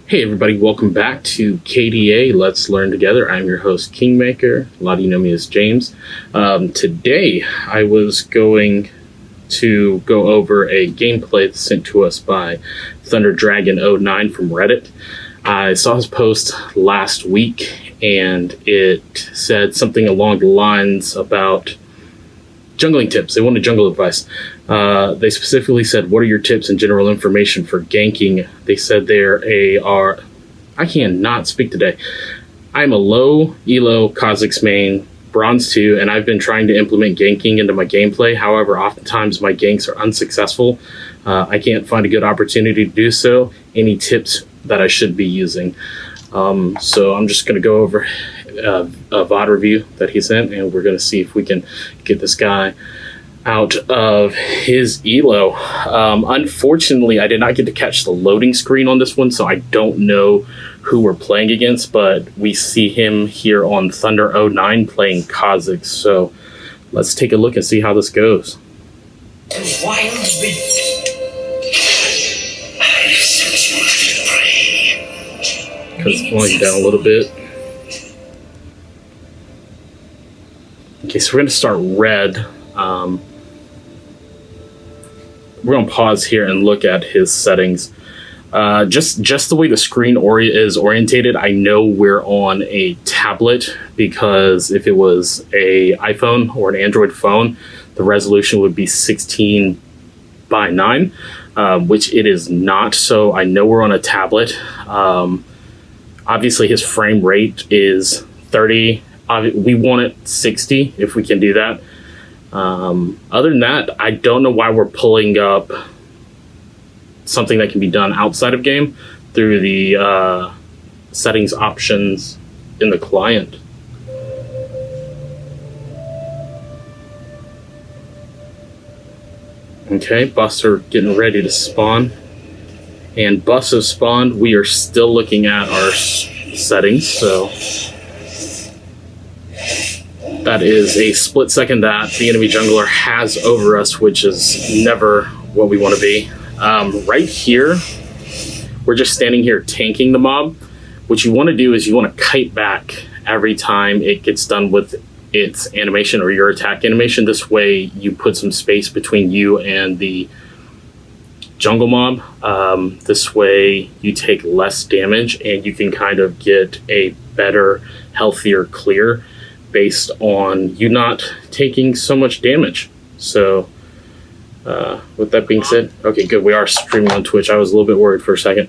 Hey everybody, welcome back to KDA, Let's Learn Together. I'm your host, Kingmaker. A lot of you know me as James. Today, I was going to go over a gameplay sent to us by ThunderDragon09 from Reddit. I saw his post last week, and it said something along the lines about jungling tips. They wanted jungle advice. They specifically said, what are your tips and general information for ganking? They said I cannot speak today. I'm a low elo Kha'zix main, bronze 2, and I've been trying to implement ganking into my gameplay. However, oftentimes my ganks are unsuccessful. I can't find a good opportunity to do so. Any tips that I should be using? So I'm just going to go over a VOD review that he sent, and we're going to see if we can get this guy out of his elo. Unfortunately, I did not get to catch the loading screen on this one, so I don't know who we're playing against, but we see him here on Thunder09 playing Kha'zix. So let's take a look and see how this goes. Wild Because it's falling down a little bit. Okay, so we're going to start red. We're going to pause here and look at his settings. Just the way the screen is orientated, I know we're on a tablet, because if it was a iPhone or an Android phone, the resolution would be 16:9, which it is not. So I know we're on a tablet. Obviously, his frame rate is 30. We want it 60 if we can do that. Other than that, I don't know why we're pulling up something that can be done outside of game through the settings options in the client. Okay, buffs are getting ready to spawn. And buffs have spawned. We are still looking at our settings, so that is a split second that the enemy jungler has over us, which is never what we want to be. Right here, we're just standing here tanking the mob. What you want to do is you want to kite back every time it gets done with its animation or your attack animation. This way you put some space between you and the jungle mob. This way you take less damage and you can kind of get a better, healthier clear based on you not taking so much damage. So with that being said, okay, good, we are streaming on Twitch. I was a little bit worried for a second.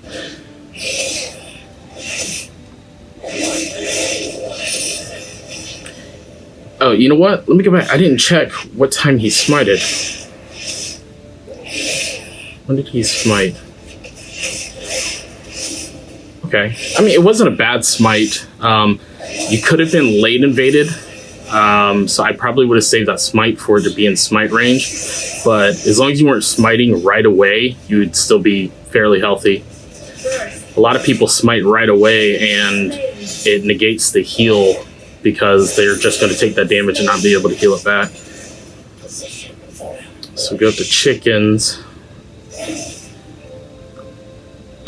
Oh, you know what? Let me go back. I didn't check what time he smited. When did he smite? Okay. I mean, it wasn't a bad smite. You could have been late invaded. So I probably would have saved that smite for it to be in smite range. But as long as you weren't smiting right away, you would still be fairly healthy. A lot of people smite right away and it negates the heal because they're just going to take that damage and not be able to heal it back. So we go to chickens.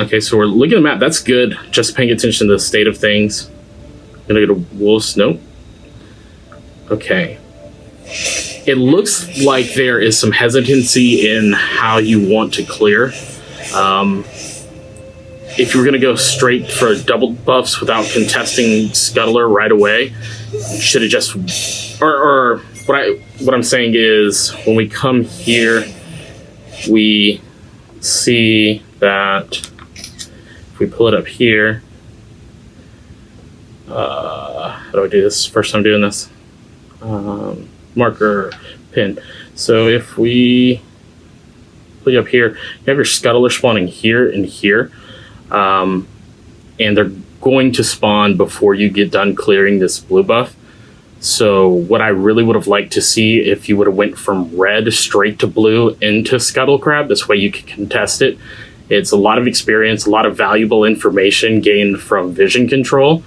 Okay, so we're looking at the map. That's good. Just paying attention to the state of things. Gonna go to wolves. Nope. Okay. It looks like there is some hesitancy in how you want to clear. If you were gonna go straight for double buffs without contesting Scuttler right away, you should have just. Or what I'm saying is, when we come here, we see that if we pull it up here, how do I do this? First time doing this. Marker pin. So if we put you up here, you have your Scuttler spawning here and here, and they're going to spawn before you get done clearing this blue buff. So what I really would have liked to see, if you would have went from red straight to blue into Scuttle Crab, this way you can contest it. It's a lot of experience, a lot of valuable information gained from vision control.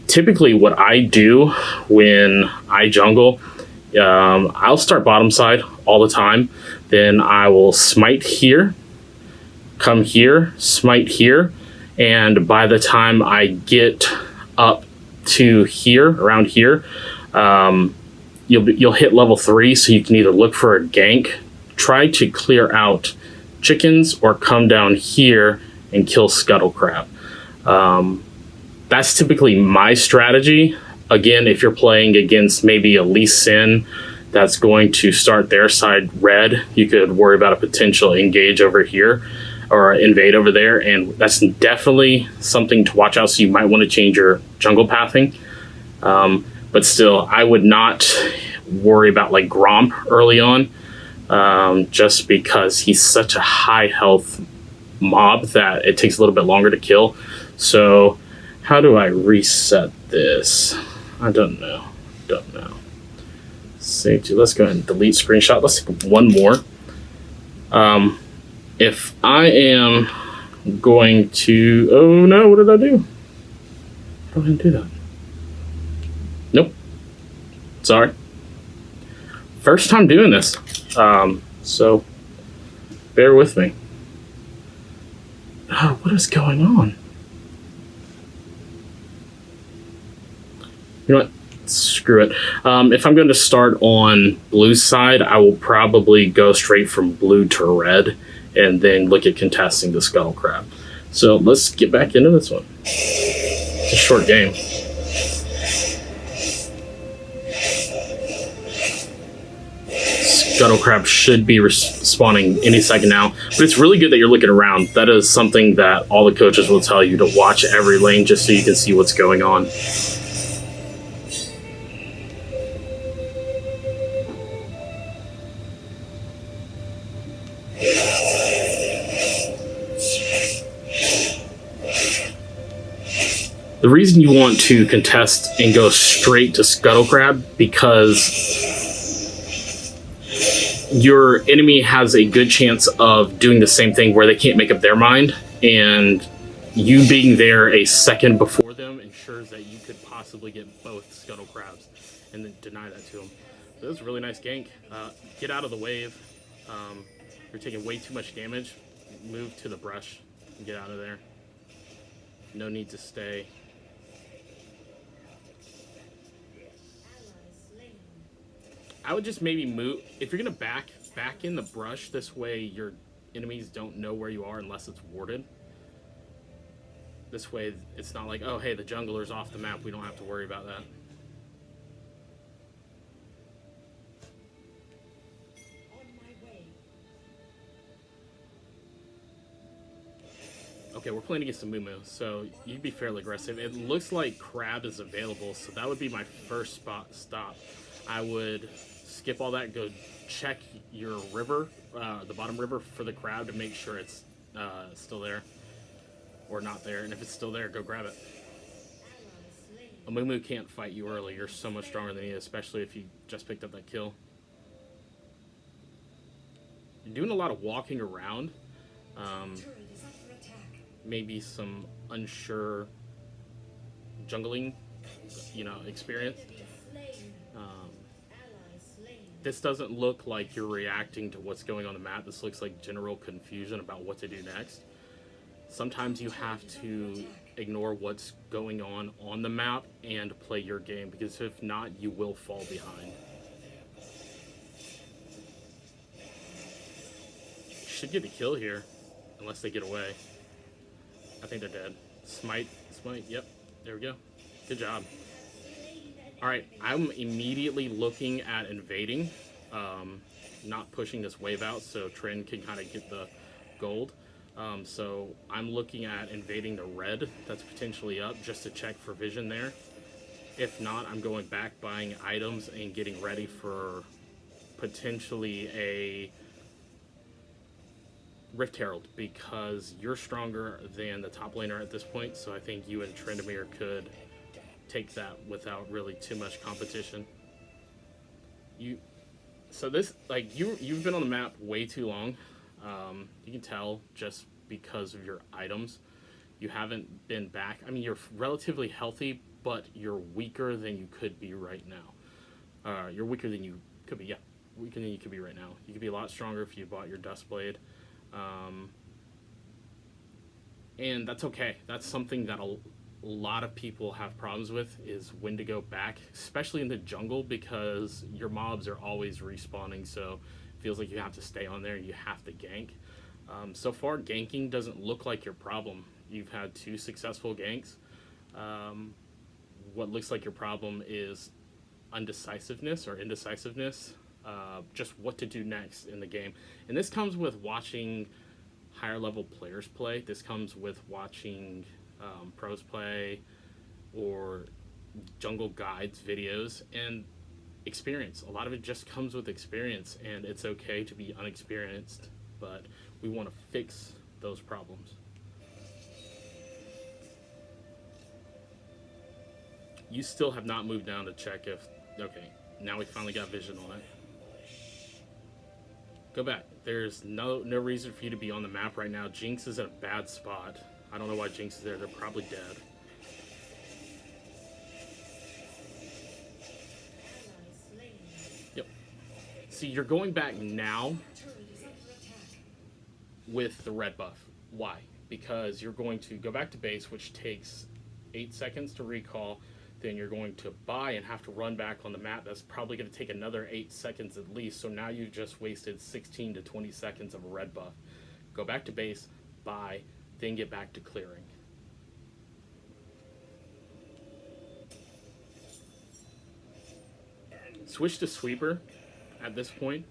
Typically what I do when I jungle, I'll start bottom side all the time. Then I will smite here, come here, smite here, And by the time I get up to here, around here, you'll hit level 3, so you can either look for a gank, try to clear out chickens, or come down here and kill Scuttle Crab. That's typically my strategy. Again, if you're playing against maybe a Lee Sin that's going to start their side red, you could worry about a potential engage over here or invade over there, and that's definitely something to watch out. So you might want to change your jungle pathing. But still, I would not worry about like Gromp early on, just because he's such a high health mob that it takes a little bit longer to kill. So how do I reset this? I don't know. Save to. Let's go ahead and delete screenshot. Let's take one more. If I am going to... Oh no, what did I do? How did I do that? Nope. Sorry. First time doing this. So bear with me. Oh, what is going on? You know what? Screw it. If I'm going to start on blue side, I will probably go straight from blue to red and then look at contesting the Scuttle Crab. So let's get back into this one. It's a short game. Scuttle Crab should be spawning any second now, but it's really good that you're looking around. That is something that all the coaches will tell you, to watch every lane just so you can see what's going on. The reason you want to contest and go straight to Scuttle Crab, because your enemy has a good chance of doing the same thing where they can't make up their mind, and you being there a second before them ensures that you could possibly get both Scuttle Crabs and then deny that to them. That was a really nice gank. Get out of the wave. You're taking way too much damage. Move to the brush and get out of there. No need to stay. I would just maybe move, if you're going to back in the brush, this way your enemies don't know where you are unless it's warded. This way it's not like, oh hey, the jungler's off the map, we don't have to worry about that. Okay, we're playing against a Moo, so you'd be fairly aggressive. It looks like Crab is available, so that would be my first stop. I would skip all that, go check your river, the bottom river, for the Crab to make sure it's still there or not there. And if it's still there, go grab it. A Moo can't fight you early. You're so much stronger than he is, especially if you just picked up that kill. You're doing a lot of walking around. Maybe some unsure jungling, experience. This doesn't look like you're reacting to what's going on the map. This looks like general confusion about what to do next. Sometimes you have to ignore what's going on the map and play your game, because if not, you will fall behind. Should get a kill here, unless they get away. I think they're dead. Smite, yep, there we go. Good job. Alright, I'm immediately looking at invading, not pushing this wave out so Trend can kind of get the gold. So I'm looking at invading the red that's potentially up, just to check for vision there. If not, I'm going back, buying items, and getting ready for potentially a Rift Herald, because you're stronger than the top laner at this point, so I think you and Trendamere could take that without really too much competition. You've been on the map way too long. You can tell just because of your items. You haven't been back. I mean, you're relatively healthy, but you're weaker than you could be right now. You're weaker than you could be, yeah. Weaker than you could be right now. You could be a lot stronger if you bought your Dustblade. And that's okay. That's something that a lot of people have problems with, is when to go back, especially in the jungle, because your mobs are always respawning, so it feels like you have to stay on there, you have to gank. So far, ganking doesn't look like your problem. You've had 2 successful ganks. What looks like your problem is undecisiveness or indecisiveness, just what to do next in the game. And this comes with watching higher level players play. This comes with watching pros play or jungle guides videos and experience. A lot of it just comes with experience, and it's okay to be unexperienced, but we want to fix those problems. You still have not moved down to check if... Okay, now we finally got vision on it. Go back. There's no reason for you to be on the map right now. Jinx is at a bad spot. I don't know why Jinx is there. They're probably dead. Yep. See, you're going back now with the red buff. Why? Because you're going to go back to base, which takes 8 seconds to recall. Then you're going to buy and have to run back on the map. That's probably going to take another 8 seconds at least. So now you've just wasted 16 to 20 seconds of a red buff. Go back to base, buy, then get back to clearing. Switch to sweeper at this point.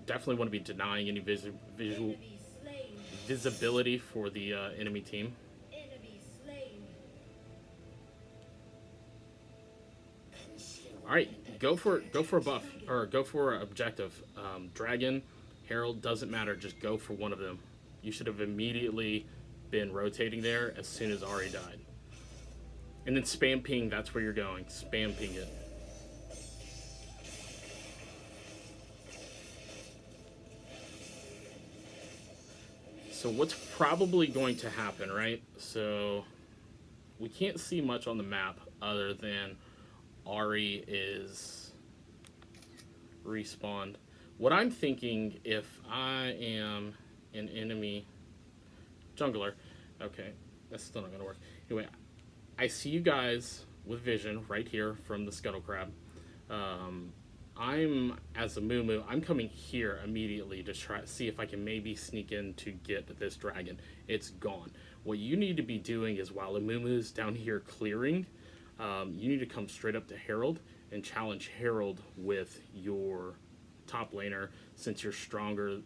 Definitely want to be denying any visibility for the enemy team. All right, go for a buff, or go for an objective. Dragon, Herald, doesn't matter. Just go for one of them. You should have immediately been rotating there as soon as Ahri died. And then spam ping, that's where you're going. Spam ping it. So what's probably going to happen, right? So we can't see much on the map other than Ahri is respawned. What I'm thinking, if I am an enemy jungler, okay, that's still not going to work. Anyway, I see you guys with vision right here from the Scuttle Crab. I'm, as a Moo, I'm coming here immediately to try to see if I can maybe sneak in to get this dragon. It's gone. What you need to be doing is, while Amumu's down here clearing, you need to come straight up to Herald and challenge Herald with your top laner, since you're stronger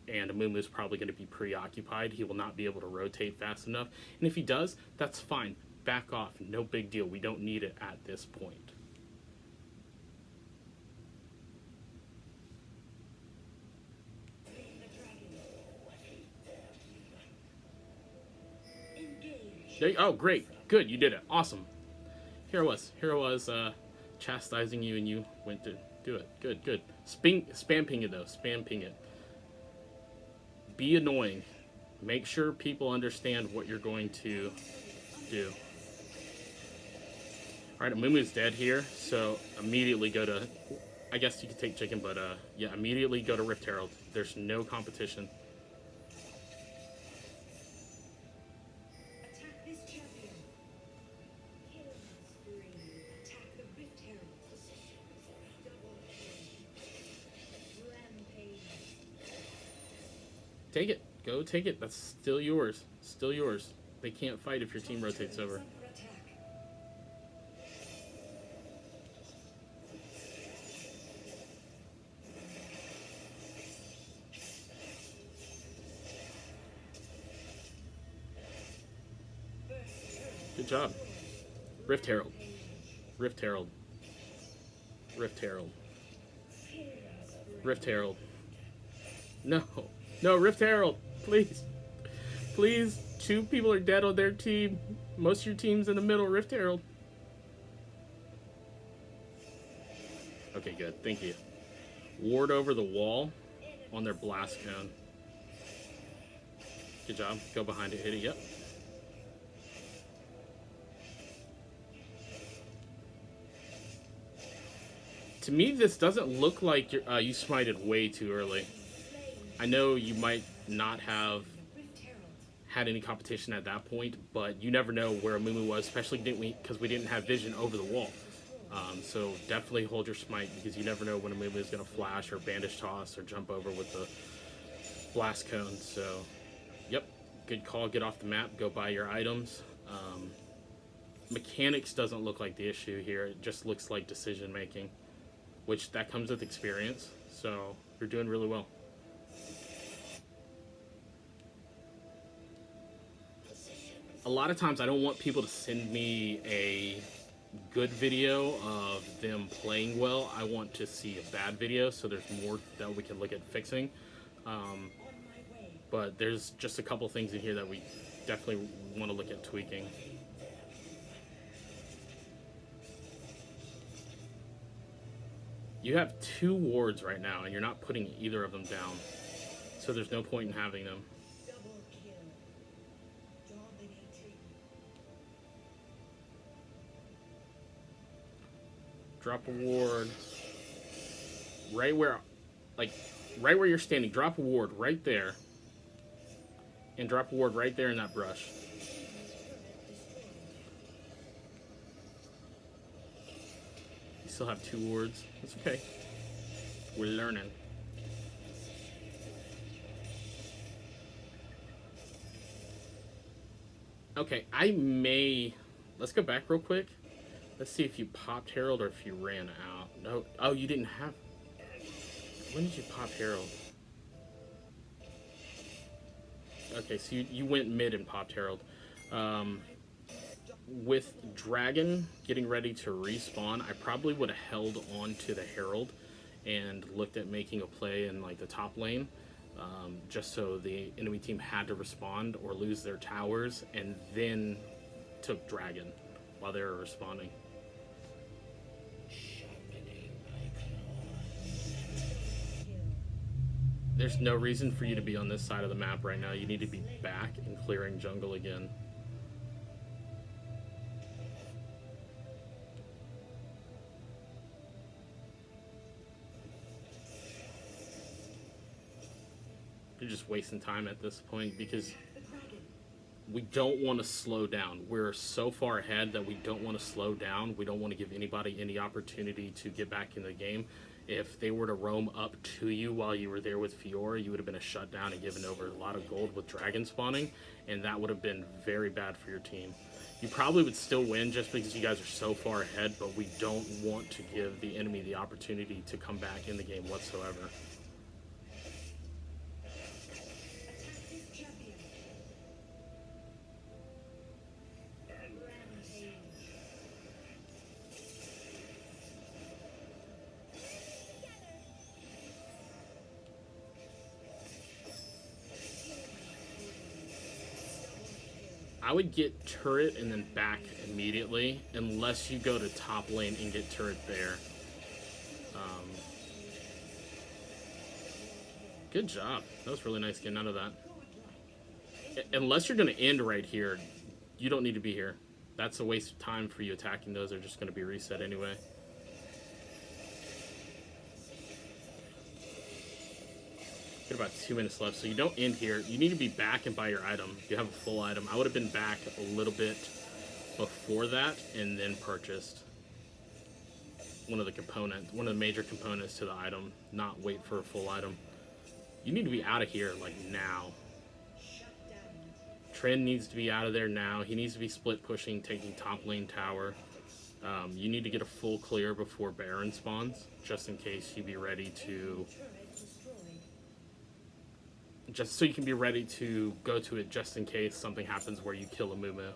and Amumu's probably going to be preoccupied. He will not be able to rotate fast enough. And if he does, that's fine. Back off. No big deal. We don't need it at this point. Oh, great. Good. You did it. Awesome. Here I was chastising you, and you went to do it. Good, good. Spam ping it, though. Spam ping it. Be annoying. Make sure people understand what you're going to do. Alright, Amumu's dead here, so immediately go to... I guess you could take chicken, but yeah, immediately go to Rift Herald. There's no competition. Take it. Go take it. That's still yours. Still yours. They can't fight if your team rotates over. Good job. Rift Herald. Rift Herald. Rift Herald. Rift Herald. No. No, Rift Herald. Please. Please. 2 people are dead on their team. Most of your team's in the middle. Rift Herald. Okay, good. Thank you. Ward over the wall on their blast cone. Good job. Go behind it. Hit it. Yep. To me, this doesn't look like you smited way too early. I know you might not have had any competition at that point, but you never know where a Mumu was, especially because we didn't have vision over the wall. So definitely hold your smite, because you never know when a Mumu is going to flash or bandage toss or jump over with the blast cone. So, yep, good call. Get off the map, go buy your items. Mechanics doesn't look like the issue here. It just looks like decision making, which that comes with experience. So you're doing really well. A lot of times I don't want people to send me a good video of them playing well. I want to see a bad video, so there's more that we can look at fixing. But there's just a couple things in here that we definitely want to look at tweaking. You have 2 wards right now, and you're not putting either of them down. So there's no point in having them. Drop a ward right where you're standing. Drop a ward right there, and drop a ward right there in that brush. You still have 2 wards. That's okay. We're learning. Okay, let's go back real quick. Let's see if you popped Herald or if you ran out. No. Oh, you didn't have... When did you pop Herald? Okay, so you went mid and popped Herald. With Dragon getting ready to respawn, I probably would have held on to the Herald and looked at making a play in like the top lane, just so the enemy team had to respond or lose their towers, and then took Dragon while they were responding. There's no reason for you to be on this side of the map right now. You need to be back and clearing jungle again. You're just wasting time at this point, because we don't want to slow down. We're so far ahead that we don't want to slow down. We don't want to give anybody any opportunity to get back in the game. If they were to roam up to you while you were there with Fiora, you would have been a shutdown and given over a lot of gold with Dragon spawning, and that would have been very bad for your team. You probably would still win just because you guys are so far ahead, but we don't want to give the enemy the opportunity to come back in the game whatsoever. I would get turret and then back immediately, unless you go to top lane and get turret there. Good job. That was really nice getting out of that. Unless you're going to end right here, you don't need to be here. That's a waste of time for you attacking those. They're just going to be reset anyway. Got about 2 minutes left, so you don't end here. You need to be back and buy your item. You have a full item. I would have been back a little bit before that and then purchased one of the major components to the item, not wait for a full item. You need to be out of here, like, now. Trend needs to be out of there now. He needs to be split pushing, taking top lane tower. You need to get a full clear before Baron spawns, just in case you be ready to... Just so you can be ready to go to it just in case something happens where you kill a Mumu.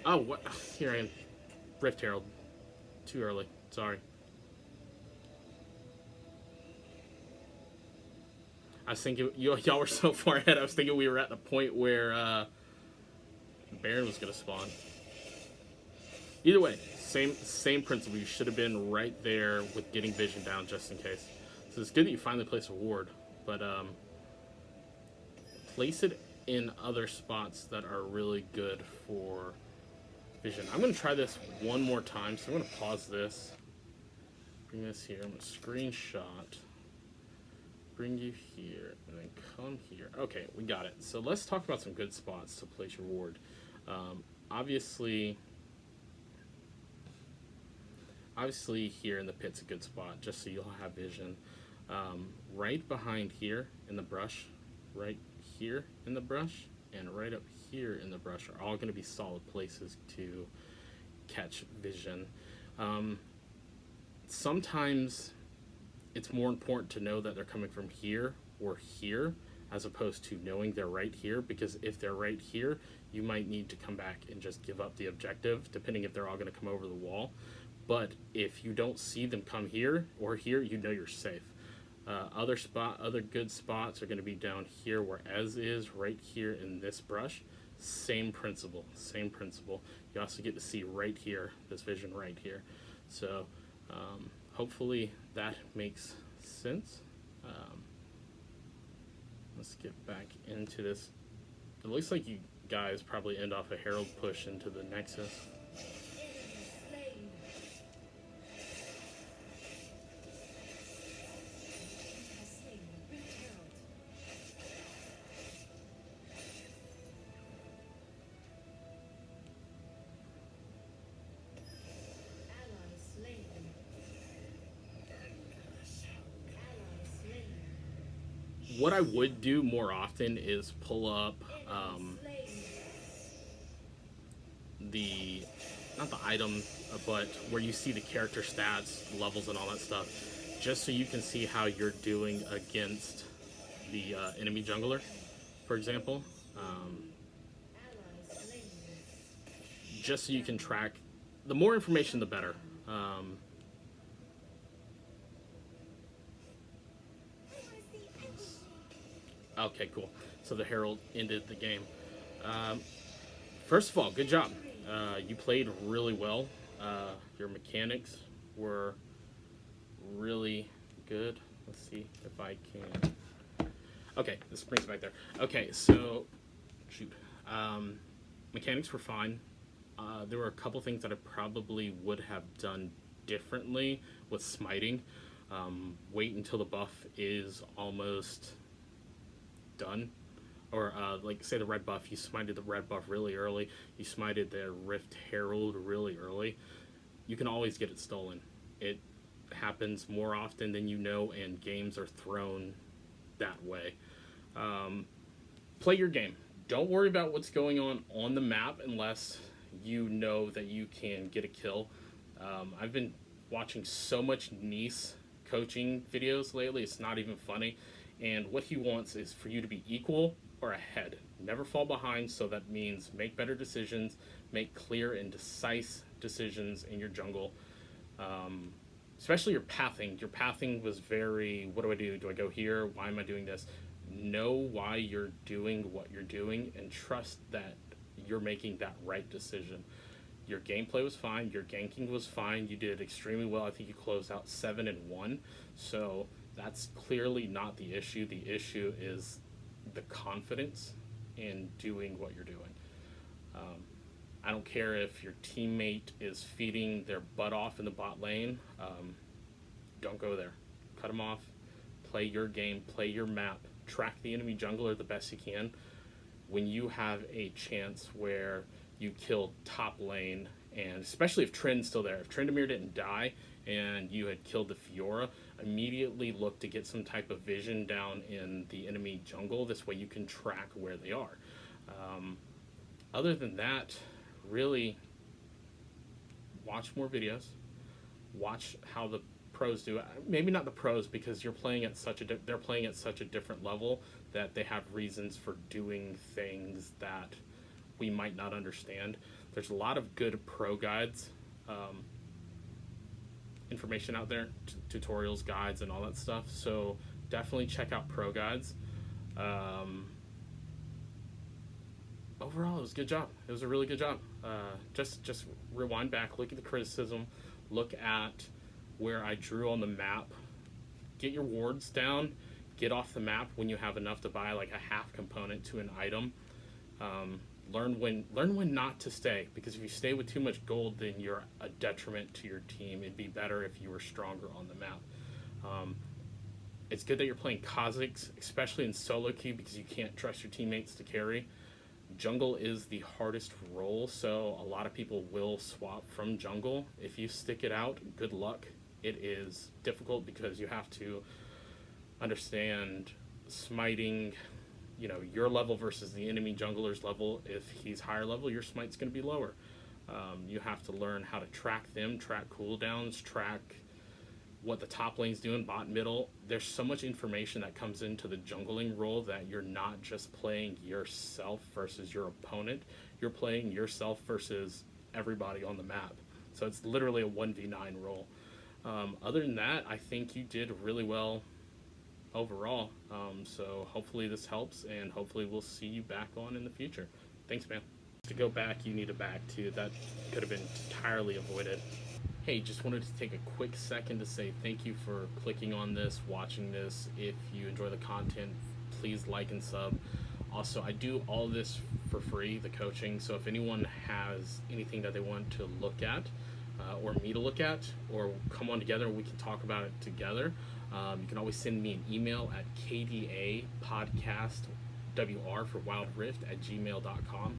Oh, what? Here I am. Rift Herald. Too early. Sorry. I was thinking, y'all were so far ahead, I was thinking we were at the point where Baron was going to spawn. Either way, same principle. You should have been right there with getting vision down just in case. So it's good that you finally place a ward, but place it in other spots that are really good for vision. I'm going to try this one more time, so I'm going to pause this. Bring this here. I'm going to screenshot. bring you here, and then come here. Okay, we got it. So let's talk about some good spots to place your ward. Obviously here in the pit's a good spot, just so you'll have vision. Right behind here in the brush, right here in the brush, and right up here in the brush are all going to be solid places to catch vision. Sometimes it's more important to know that they're coming from here or here as opposed to knowing they're right here, because if they're right here, you might need to come back and just give up the objective, depending if they're all going to come over the wall. But if you don't see them come here or here, you know you're safe. Other good spots are going to be down here where Ez is, right here in this brush. Same principle. You also get to see right here, this vision right here. So hopefully that makes sense. Let's get back into this. It looks like you guys probably end off a Herald push into the Nexus. What I would do more often is pull up not the item, but where you see the character stats, levels, and all that stuff, just so you can see how you're doing against the enemy jungler, for example. Just so you can track. The more information, the better. Okay, cool. So the Herald ended the game. First of all, good job. You played really well. Your mechanics were really good. Let's see if I can. Okay, this brings it back there. Okay, so shoot. Mechanics were fine. There were a couple things that I probably would have done differently with smiting. Wait until the buff is almost done, or like say the red buff, you smited the red buff really early, you smited the Rift Herald really early, you can always get it stolen. It happens more often than you know, and games are thrown that way. Play your game. Don't worry about what's going on the map unless you know that you can get a kill. I've been watching so much Nice coaching videos lately, it's not even funny. And what he wants is for you to be equal or ahead. Never fall behind, so that means make better decisions, make clear and decisive decisions in your jungle. Especially your pathing. Your pathing was very, what do I do? Do I go here? Why am I doing this? Know why you're doing what you're doing and trust that you're making that right decision. Your gameplay was fine. Your ganking was fine. You did extremely well. I think you closed out 7-1. So that's clearly not the issue. The issue is the confidence in doing what you're doing. I don't care if your teammate is feeding their butt off in the bot lane. Don't go there. Cut them off. Play your game. Play your map. Track the enemy jungler the best you can. When you have a chance where you killed top lane, and especially if Trend's still there, if Trendamir didn't die and you had killed the Fiora, immediately look to get some type of vision down in the enemy jungle. This way you can track where they are. Other than that, really watch more videos. Watch how the pros do it. Maybe not the pros, because you're playing at they're playing at such a different level that they have reasons for doing things that we might not understand. There's a lot of good pro guides, information out there, tutorials, guides, and all that stuff. So definitely check out pro guides. Overall, it was a good job. It was a really good job. Just rewind back, look at the criticism, look at where I drew on the map. Get your wards down. Get off the map when you have enough to buy like a half component to an item. Learn when not to stay, because if you stay with too much gold, then you're a detriment to your team. It'd be better if you were stronger on the map. It's good that you're playing Kha'zix, especially in solo queue, because you can't trust your teammates to carry. Jungle is the hardest role, so a lot of people will swap from jungle. If you stick it out, good luck. It is difficult because you have to understand smiting, your level versus the enemy jungler's level. If he's higher level, your smite's going to be lower. You have to learn how to track them, track cooldowns, track what the top lane's doing, bot, middle. There's so much information that comes into the jungling role that you're not just playing yourself versus your opponent. You're playing yourself versus everybody on the map. So it's literally a 1v9 role. Other than that, I think you did really well overall. So hopefully this helps, and hopefully we'll see you back on in the future. Thanks, man. To go back, you need a back too. That could have been entirely avoided. Hey, just wanted to take a quick second to say thank you for clicking on this, watching this. If you enjoy the content, please like and sub. Also, I do all this for free, the coaching, so if anyone has anything that they want to look at, or me to look at, or come on together and we can talk about it together, you can always send me an email at Kdapodcastwr for Wild Rift at gmail.com.